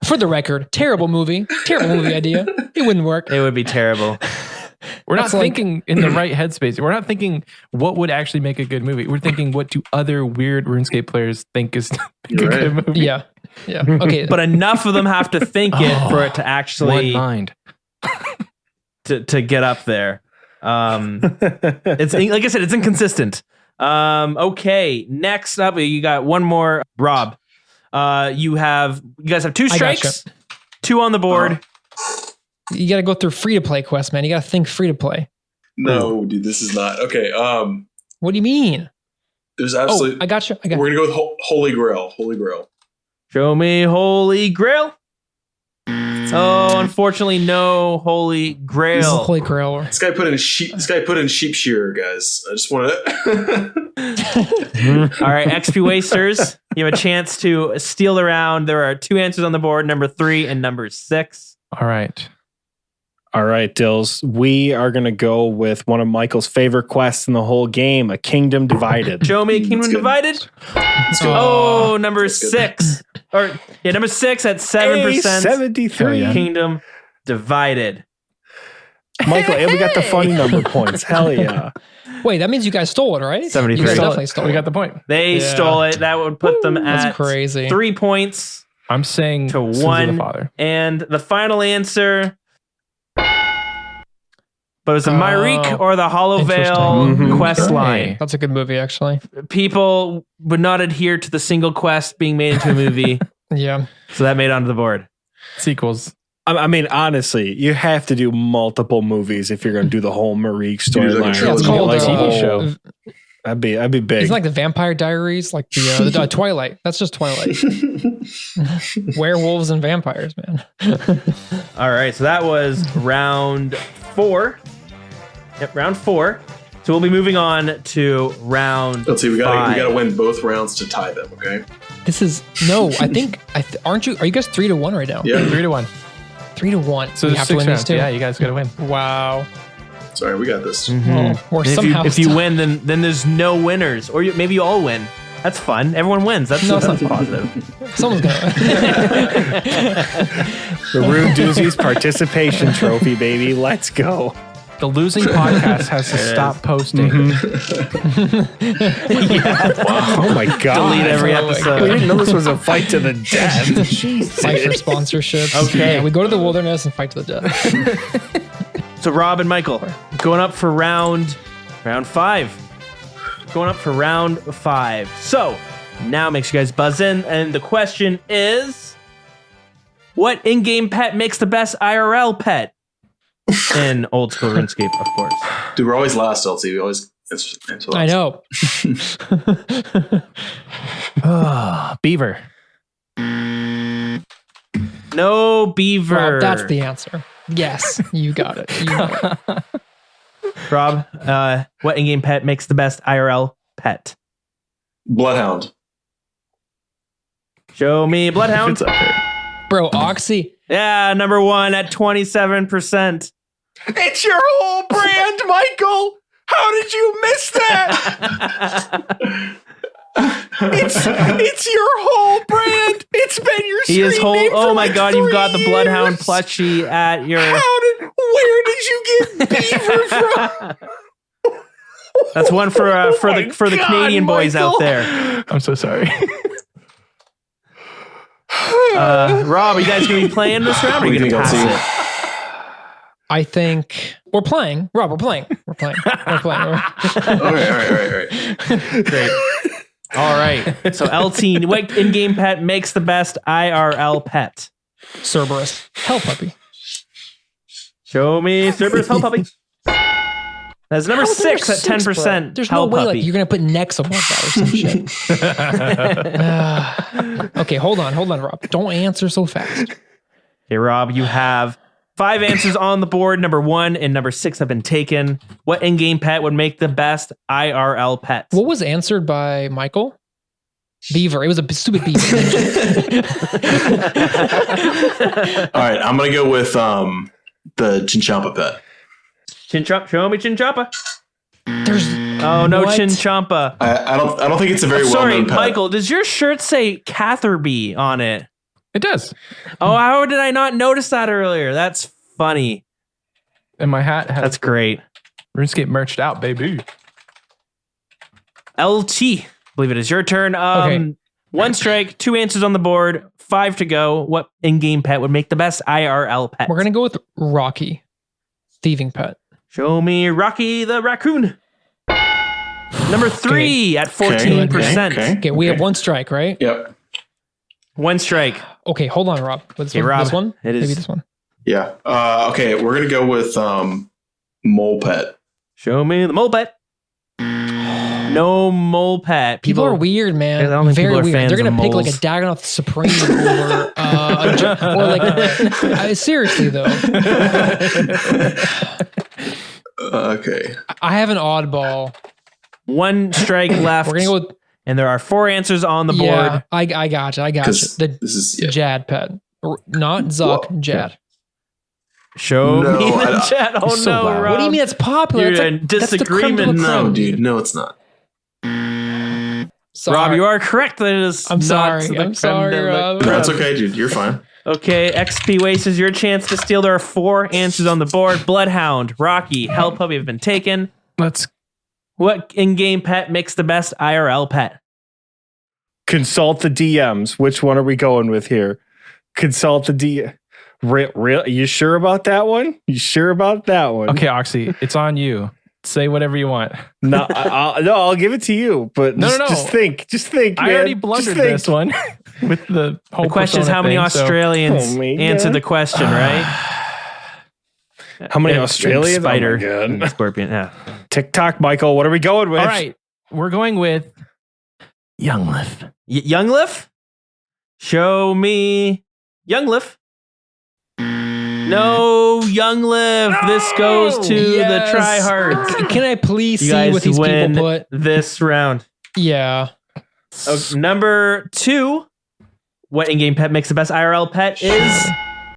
For the record, terrible movie idea. It wouldn't work. It would be terrible. We're not That's like- thinking in the right headspace. We're not thinking what would actually make a good movie. We're thinking what do other weird RuneScape players think is a You're good right. movie. Yeah. Okay. But enough of them have to think it for it to One actually mind. to get up there. It's like I said, it's inconsistent. Okay, next up, you got one more. Rob, you guys have 2 I gotcha. strikes, 2 on the board. You got to go through free to play quest, man. You got to think free to play. No, dude, this is not okay. What do you mean? There's Oh, absolutely. I got you. We're gonna go with Holy Grail. Holy Grail. Show me Holy Grail. Oh, unfortunately, no Holy Grail. Holy Grail. This guy put in sheep shearer, guys. I just want to. All right, XP Wasters, you have a chance to steal the round. There are 2 answers on the board, number 3 and number 6. All right. All right, Dills. We are going to go with one of Michael's favorite quests in the whole game, A Kingdom Divided. Show me Kingdom That's good. Divided. good. Oh, number That's good. 6. Number 6 at 7%. 73. Yeah. Kingdom Divided. Michael, and we got the funny number points. Hell yeah. Wait, that means you guys stole it, right? 73. You guys Stole definitely stole it. We got the point. They Yeah. stole it. That would put them That's at crazy. 3 points. I'm saying To Sins of one. the Father. And the final answer. But it was the Myrique or the Hollow Veil Interesting. Mhm. quest Okay. line. That's a good movie, actually. People would not adhere to the single quest being made into a movie. Yeah. So that made it onto the board. Sequels. I mean, honestly, you have to do multiple movies if you're going to do the whole Marique do like a storyline. trilogy. Yeah, it's Yeah, called like TV a whole show. That'd be big. Isn't like the Vampire Diaries, like the Twilight. That's just Twilight. Werewolves and vampires, man. All right. So that was round 4. Yep, round 4. So we'll be moving on to round Let's see. We 5. gotta win both rounds to tie them. Okay. This is no. I think aren't you? Are you guys 3-1 right now? Yeah. 3-1. 3-1. So we there's have to 6 win rounds. these two. Yeah, you guys got to win. Wow. Sorry, we got this. Well, we're And somehow if you still- win, then there's no winners, or maybe you all win. That's fun. Everyone wins. That's No, it's that's not. positive. someone's gonna. The Rune Doozey's participation trophy, baby. Let's go. The losing podcast has to stop posting. Oh my god! Delete every episode. We didn't know this was a fight to the death. Jesus. Fight for sponsorships. Okay. Yeah, we go to the wilderness and fight to the death. So Rob and Michael going up for round 5. Going up for round 5. So now make sure you guys buzz in, and the question is, what in-game pet makes the best IRL pet? In old school RuneScape, of course. Dude, we're always last, LT. We always answer last. I know. Beaver. No beaver. Rob, that's the answer. Yes, you got it. You got it. Rob, what in-game pet makes the best IRL pet? Bloodhound. Show me Bloodhound. It's up there. Bro, Oxy. Yeah, number 1 at 27%. It's your whole brand, Michael. How did you miss that? It's your whole brand. It's been your He is screen whole. name for Oh my like god, you've got the 3 Bloodhound years. plushie at your. Where did you get beaver from? That's one for the God, Canadian boys Michael. out there. I'm so sorry. Rob, are you guys gonna be playing this round? Or are you What do gonna you think, pass LT? it? I think we're playing. Rob, we're playing. We're playing. We're playing. All right. Great. All right. So LT, what in-game pet makes the best IRL pet? Cerberus. Hell puppy. Show me Cerberus Hell Puppy. That's number How's it 6 at number 6, 10%. bro? There's Hell no way Puppy. like you're gonna put Nex above that or some shit. Okay, hold on, Rob. Don't answer so fast. Okay, Rob, you have 5 answers on the board. Number 1 and number 6 have been taken. What in-game pet would make the best IRL pet? What was answered by Michael? Beaver. It was a stupid beaver. All right, I'm gonna go with the Chinchompa pet. Chinchompa. Show me Chinchompa. There's Oh no, What? Chinchompa. I don't think it's a very well Sorry, known pet. Michael. Does your shirt say Catherby on it? It does. Oh, how did I not notice that earlier? That's funny. And my hat has That's great. RuneScape merched out, baby. LT, I believe it is your turn. Okay. 1 strike, 2 answers on the board, 5 to go. What in-game pet would make the best IRL pet? We're gonna go with Rocky. Thieving pet. Show me Rocky the raccoon. Number 3 at 14%. Okay, we have 1 strike, right? Yep. 1 strike. Okay, hold on, Rob. What's Okay, Rob, this one? it is- Maybe this one. Yeah. Okay, we're gonna go with mole pet. Show me the mole pet. No mole pet. People are weird, man. I don't think Very people are weird. fans They're gonna of pick like a moles. Dagonoth Supreme over or like seriously though. Okay. I have an oddball. 1 strike left. We're gonna go with and there are 4 answers on the board. yeah. I got you. Because The this is Jad pet, not Zuck. Well, Jad. Show No, me the I- chat. Oh so no, loud. Rob. What do you mean it's popular? You're It's in that's the creme de la disagreement. no, creme. dude. No, it's not. Sorry. Rob, you are correct. That it is I'm not sorry. the I'm creme sorry, de la Rob. creme. That's okay, dude. You're fine. Okay, XP Waste is your chance to steal. There are 4 answers on the board. Bloodhound, Rocky, Hell Puppy have been taken. Let's What in-game pet makes the best IRL pet? Consult the DMs. Which one are we going with here? Consult the DM. Real? You sure about that one? You sure about that one? okay, Oxy. It's on you. Say whatever you want. No, I'll give it to you. But No, just, no, no. just think. Just think. I man. already Just blundered think. this one with the whole The question is Persona how many thing, so- Australians Oh my answered God. the question, right? How many And Australians? Spider, Oh my God. and Scorpion. Yeah. TikTok, Michael. What are we going with? All right, we're going with Youngliff. Youngliff? Show me Youngliff. No, Youngliff. This goes to Yes. the Trihards. Can I please You see guys what these win people put? this round. Yeah. Number 2. What in-game pet makes the best IRL pet is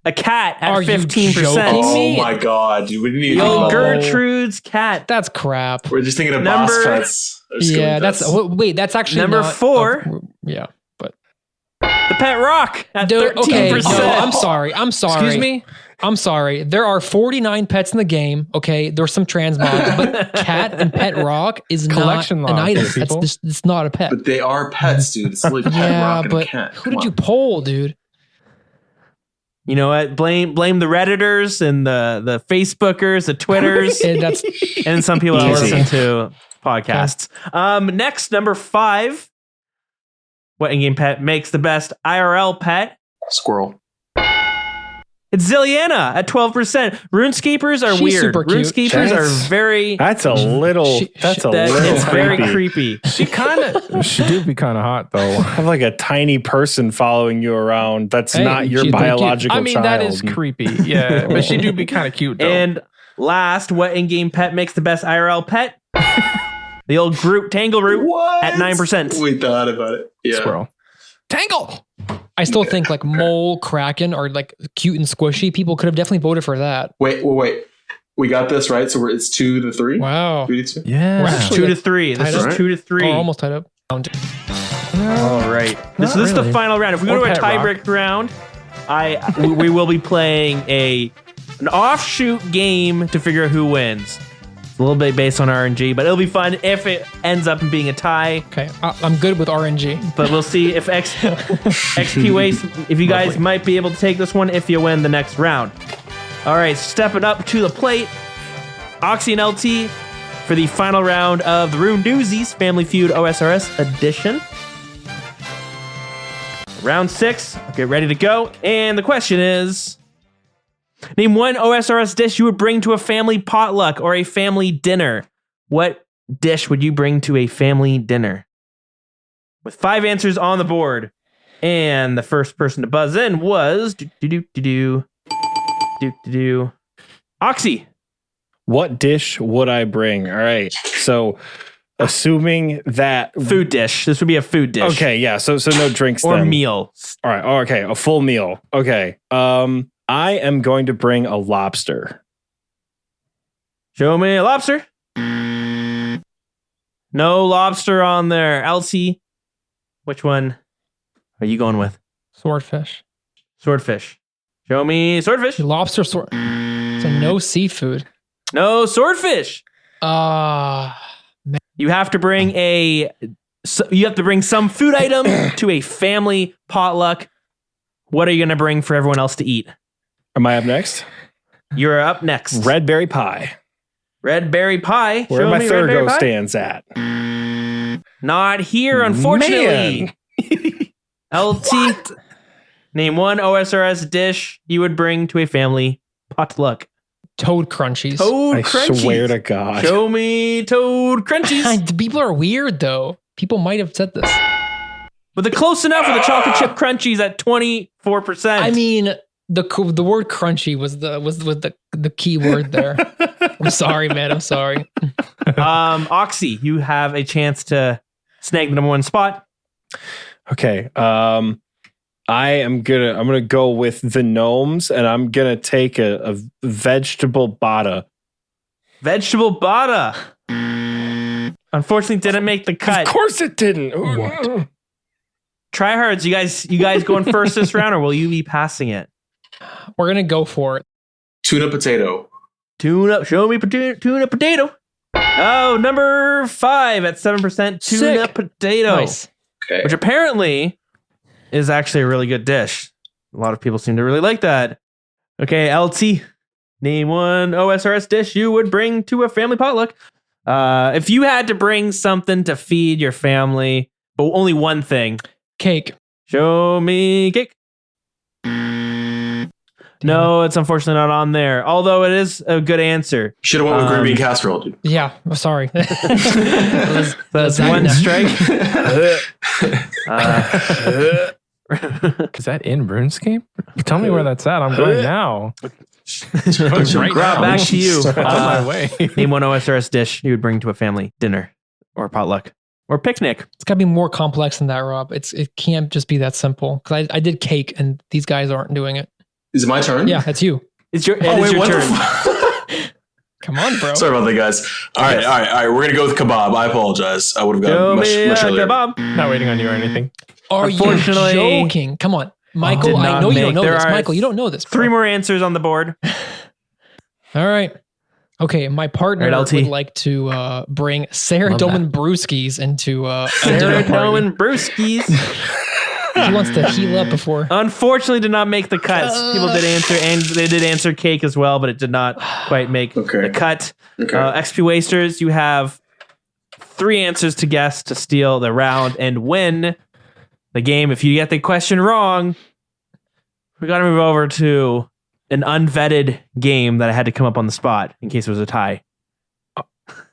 a cat at Are you 15%. joking Oh me? my god, dude. We didn't even The think old about that. Gertrude's cat. That's crap. We're just thinking of Number- boss pets. I just go Yeah, with that's this. wait. That's actually Number not- 4. yeah, but The pet rock at dude, 13%. okay. No, I'm sorry. Excuse me. I'm sorry. There are 49 pets in the game. Okay, there's some trans mods, but cat and pet rock is Collection not an log, item. people. It's not a pet. But they are pets, dude. It's like a pet Yeah, rock and a but cat. who did you poll, dude? You know what? Blame the Redditors and the Facebookers, the Twitters, And that's and some people that Easy. listen to podcasts. Next, number 5. What in-game pet makes the best IRL pet? Squirrel. It's Zilliana at 12%. RuneScapers are She's weird. super cute. RuneScapers are very. That's a little. That's a little. It's very creepy. creepy. She do be kind of hot though. Have like a tiny person following you around. That's Hey, not your she's pretty cute. biological I mean, child. that is creepy. Yeah, but she do be kind of cute though. And last, what in-game pet makes the best IRL pet? The old Groot Tangleroot What? at 9%. We thought about it. Yeah. Squirrel. Tangle. I still think like mole, kraken are like cute and squishy. People could have definitely voted for that. Wait. We got this right. So it's 2-3. Wow. 3-2. Yeah. We're This is actually 2-3. This tied is up. 2-3. Oh, almost tied up. All right. This Not is the really. final round. If we go Or to a Pet Rock. tiebreak round, we will be playing an offshoot game to figure out who wins. It's a little bit based on RNG, but it'll be fun if it ends up being a tie. Okay, I'm good with RNG. But we'll see if XP Waste, if you guys might be able to take this one if you win the next round. All right, stepping up to the plate, Oxy and LT for the final round of the Rune Doozies Family Feud OSRS edition. Round 6, get ready to go. And the question is, name one OSRS dish you would bring to a family potluck or a family dinner. What dish would you bring to a family dinner? With 5 answers on the board. And the first person to buzz in was Oxy. What dish would I bring? All right. So, assuming that Food dish. This would be a food dish. Okay, yeah. So no drinks Or then. meal. All right. Oh, okay, a full meal. Okay. I am going to bring a lobster. Show me a lobster. No lobster on there. Elsie, which one are you going with? Swordfish. Swordfish. Show me swordfish. Lobster, so no seafood. No swordfish. You have to bring some food item to a family potluck. What are you going to bring for everyone else to eat? Am I up next? You're up next. Red berry pie. Red berry pie. Where Show my me red third berry go pie. stands at. Not here, unfortunately. LT. Name one OSRS dish you would bring to a family potluck. Toad crunchies. Toad I crunchies. swear to God. Show me toad crunchies. People are weird though. People might have said this. But the close enough with the chocolate chip crunchies at 24%. I mean, the word crunchy was the key word there. I'm sorry, man. I'm sorry. Oxy, you have a chance to snag the number 1 spot. Okay. I'm gonna go with the gnomes, and I'm gonna take a vegetable bata. Vegetable bata. Unfortunately, didn't make the cut. Of course it didn't. What? Trihards, you guys going first this round, or will you be passing it? We're gonna go for it. Tuna potato. Tuna, show me tuna potato. Oh, number 5 at 7%. Tuna Sick. potato, Nice. Okay. which apparently is actually a really good dish. A lot of people seem to really like that. Okay, LT, name one OSRS dish you would bring to a family potluck. If you had to bring something to feed your family, but only one thing, Cake. show me cake. No, it's unfortunately not on there. Although it is a good answer. Should have went with green bean casserole, dude. Yeah. I'm sorry. That's lasagna. one strike. Is that in RuneScape? Tell me where that's at. I'm going now. Right now. Back to you. On my way. Name one OSRS dish you would bring to a family dinner or potluck or picnic. It's got to be more complex than that, Rob. It can't just be that simple. Because I did cake, and these guys aren't doing it. Is it my turn? Yeah, that's you. It's your, Oh, wait, your what turn. the Come on, bro. Sorry about that, guys. All right. We're going to go with kebab. I apologize. I would have Show gone much me a earlier. kebab. Not waiting on you or anything. Are you Unfortunately- joking? Come on. Michael, I know you don't know this. Michael, you don't know this. Bro. 3 more answers on the board. All right. Okay, my partner would like to bring Serotonin Brewskis into Serotonin Brewskis. He wants to heal up before. Unfortunately, did not make the cut. People did answer, and they did answer cake as well, but it did not quite make the cut. Okay. XP Wasters, you have 3 answers to guess to steal the round and win the game. If you get the question wrong, we got to move over to an unvetted game that I had to come up on the spot in case it was a tie.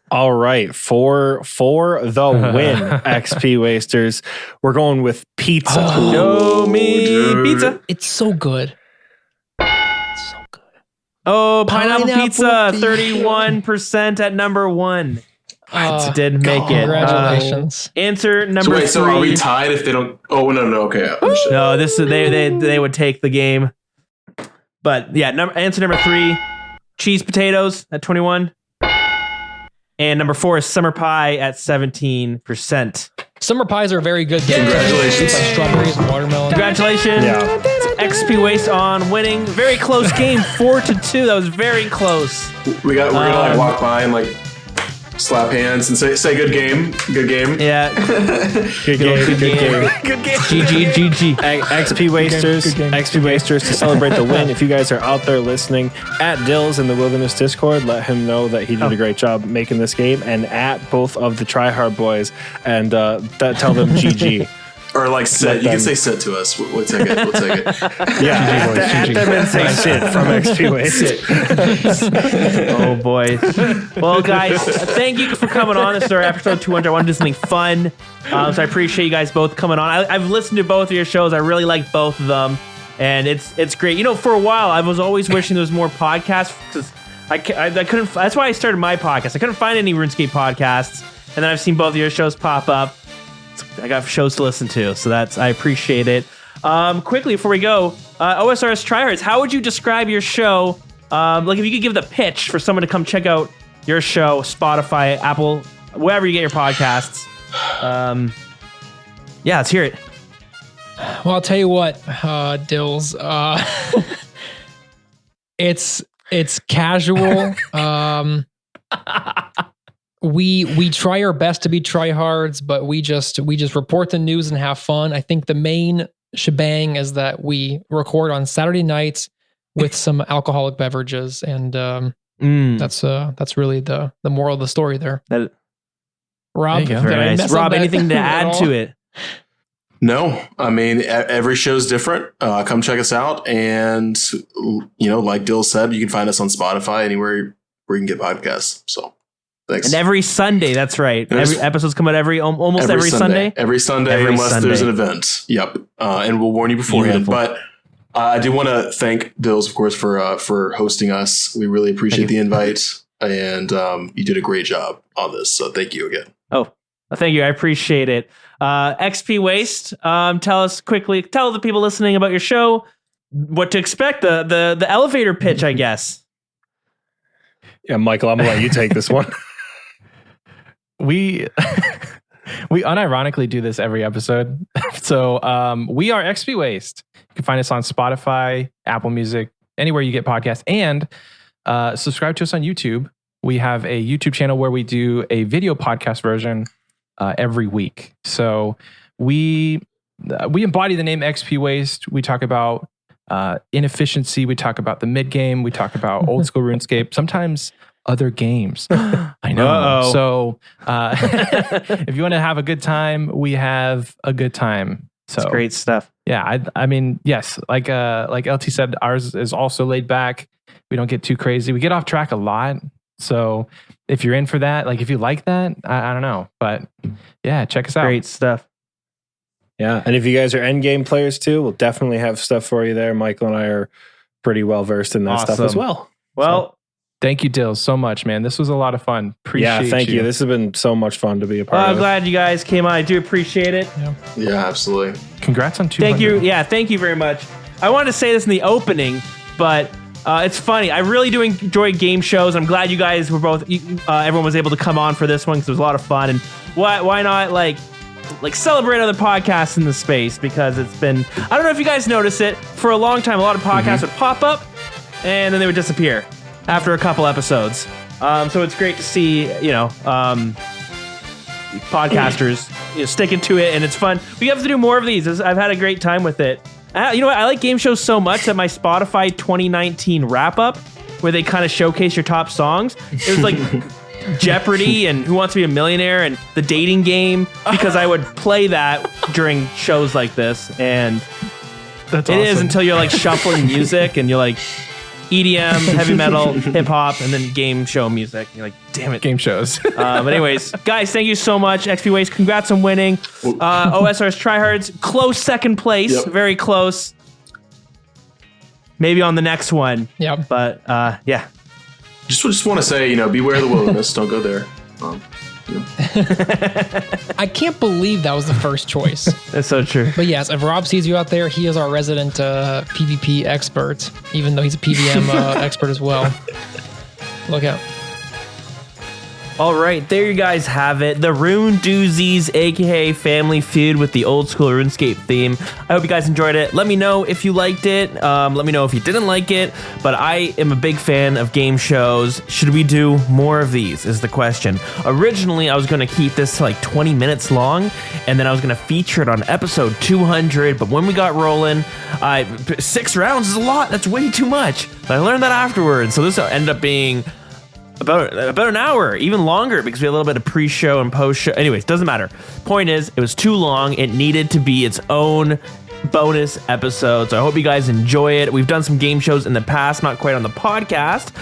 All right, for the win, XP Wasters, we're going with pizza. Show me pizza. It's so good. Oh, pineapple pizza, 31% at number 1. It did make it. Congratulations. Answer number 3. So are we tied if they don't? Oh no. Okay. No, this is they would take the game. But yeah, answer number 3, cheese potatoes at 21. And number 4 is summer pie at 17%. Summer pies are a very good game. Congratulations. Like strawberries and watermelon. Congratulations. Yeah. XP Waste on winning. Very close game, 4-2. That was very close. We're gonna walk by and slap hands and say good game. Good game. Yeah. Good game. Good game. GG. XP Wasters. XP Wasters to celebrate the win. If you guys are out there listening, at Dills in the Wilderness Discord, let him know that he did a great job making this game, and at both of the Tryhard boys, and tell them GG. Or sit. You can say sit to us. We'll take it. Yeah. At them and say sit from XP Waste. Oh boy. Well, guys, thank you for coming on. This is our episode 200. I wanted to do something fun. So I appreciate you guys both coming on. I've listened to both of your shows. I really like both of them. And it's great. For a while, I was always wishing there was more podcasts because I couldn't. That's why I started my podcast. I couldn't find any RuneScape podcasts. And then I've seen both of your shows pop up. I got shows to listen to, so I appreciate it. Quickly before we go, OSRS Trihards, how would you describe your show? If you could give the pitch for someone to come check out your show, Spotify, Apple, wherever you get your podcasts. Let's hear it. Well, I'll tell you what, Dills. It's casual. We try our best to be tryhards, but we just report the news and have fun. I think the main shebang is that we record on Saturday nights with some alcoholic beverages, and that's really the moral of the story there. Rob, very nice. Rob, anything to add to it? No, I mean every show's different. Come check us out, and like Dill said, you can find us on Spotify, anywhere where you can get podcasts. So. Thanks. And every Sunday, that's right. Every episodes come out almost every Sunday. Every Sunday, unless there's an event. Yep. And we'll warn you beforehand. Beautiful. But I do want to thank Dills, of course, for hosting us. We really appreciate the invite, and you did a great job on this. So thank you again. Oh, thank you. I appreciate it. XP Waste, tell the people listening about your show what to expect. The elevator pitch, I guess. Yeah, Michael, I'm gonna let you take this one. We unironically do this every episode. So we are XP Waste. You can find us on Spotify, Apple Music, anywhere you get podcasts, and subscribe to us on YouTube. We have a YouTube channel where we do a video podcast version every week. So we embody the name XP Waste. We talk about inefficiency. We talk about the mid game. We talk about old school RuneScape. Sometimes other games. I know. Uh-oh. So if you want to have a good time, we have a good time. So it's great stuff. Yeah, I mean, yes, like LT said, ours is also laid back. We don't get too crazy. We get off track a lot. So if you're in for that, if you like that, I don't know. But yeah, check us out. Great stuff. Yeah, and if you guys are endgame players too, we'll definitely have stuff for you there. Michael and I are pretty well versed in that stuff as well. Well, thank you, Dill, so much, man. This was a lot of fun. Appreciate Yeah, thank you. This has been so much fun to be a part of. I'm glad you guys came on. I do appreciate it. Yeah, absolutely. Congrats on 200. Thank you. Yeah, thank you very much. I wanted to say this in the opening, but it's funny. I really do enjoy game shows. I'm glad you guys were both, everyone was able to come on for this one because it was a lot of fun. And why not, like celebrate other podcasts in the space, because it's been, I don't know if you guys notice it, for a long time a lot of podcasts would pop up and then they would disappear after a couple episodes. So it's great to see, podcasters sticking to it, and it's fun. We have to do more of these. I've had a great time with it. You know what? I like game shows so much that my Spotify 2019 wrap up, where they kind of showcase your top songs, it was like Jeopardy and Who Wants to Be a Millionaire and The Dating Game, because I would play that during shows like this. And That's it is awesome. until you're like shuffling music and you're like EDM, heavy metal, hip hop, and then game show music. You're like, damn it. Game shows. But anyways, guys, thank you so much. XP Waste, congrats on winning. OSRS Trihards, close second place. Yep. Very close. Maybe on the next one. Yeah. But yeah. Just want to say, beware the wilderness. Don't go there. I can't believe that was the first choice. That's so true. But yes, if Rob sees you out there, he is our resident PvP expert, even though he's a PVM expert as well. Look out. All right, there you guys have it. The Rune Doozies, aka Family Feud with the old school RuneScape theme. I hope you guys enjoyed it. Let me know if you liked it. Let me know if you didn't like it. But I am a big fan of game shows. Should we do more of these is the question. Originally, I was going to keep this to like 20 minutes long, and then I was going to feature it on episode 200. But when we got rolling, 6 rounds is a lot. That's way too much. But I learned that afterwards. So this ended up being about an hour, even longer, because we had a little bit of pre-show and post-show. Anyways, doesn't matter. Point is, it was too long. It needed to be its own bonus episode. So I hope you guys enjoy it. We've done some game shows in the past, not quite on the podcast.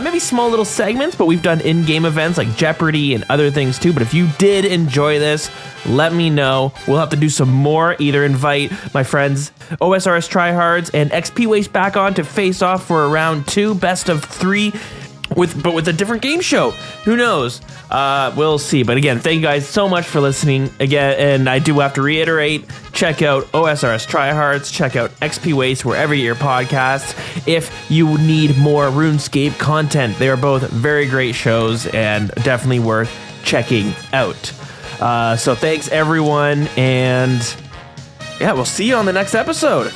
Maybe small little segments, but we've done in-game events like Jeopardy and other things too. But if you did enjoy this, let me know. We'll have to do some more. Either invite my friends OSRS Trihards and XP Waste back on to face off for a round 2, best of 3. With a different game show. Who knows? We'll see. But again, thank you guys so much for listening again. And I do have to reiterate, check out OSRS Trihards, check out XP Waste wherever you hear podcasts. If you need more RuneScape content, they are both very great shows and definitely worth checking out. So thanks everyone, and yeah, we'll see you on the next episode.